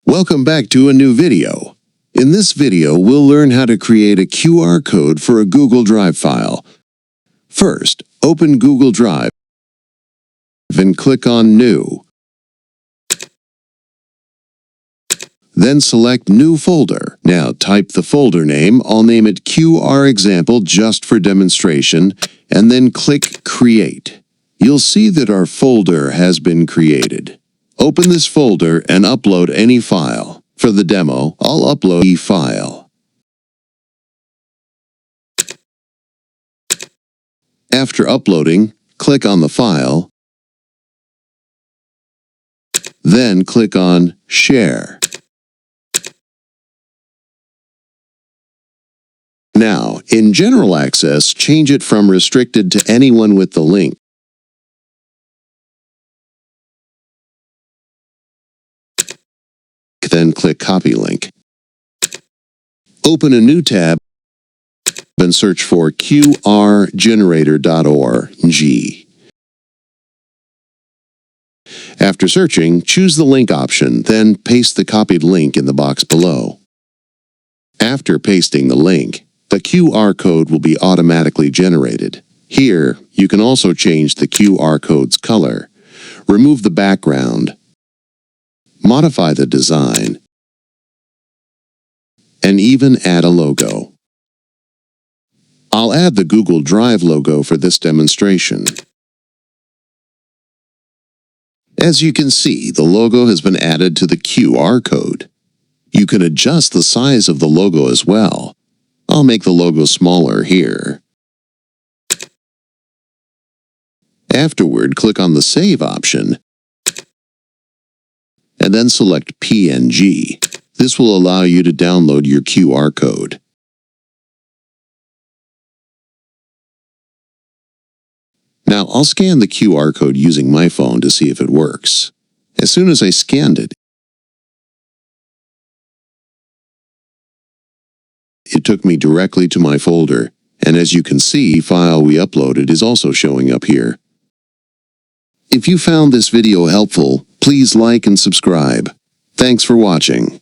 Welcome back to a new video. In this video, we'll learn how to create a QR code for a Google Drive file. First, open Google Drive and click on New. Then select New Folder. Now type the folder name. I'll name it QR Example just for demonstration, and then click Create. You'll see that our folder has been created. Open this folder and upload any file. For the demo, I'll upload a file. After uploading, click on the file, then click on Share. Now, in General Access, change it from Restricted to Anyone with the link. Then click Copy Link. Open a new tab and search for qrgenerator.org. After searching, choose the link option, then paste the copied link in the box below. After pasting the link, the QR code will be automatically generated. Here, you can also change the QR code's color, remove the background, modify the design, and even add a logo. I'll add the Google Drive logo for this demonstration. As you can see, the logo has been added to the QR code. You can adjust the size of the logo as well. I'll make the logo smaller here. Afterward, click on the Save option, and then select PNG. This will allow you to download your QR code. Now, I'll scan the QR code using my phone to see if it works. As soon as I scanned it, it took me directly to my folder, and as you can see, the file we uploaded is also showing up here. If you found this video helpful, please like and subscribe. Thanks for watching.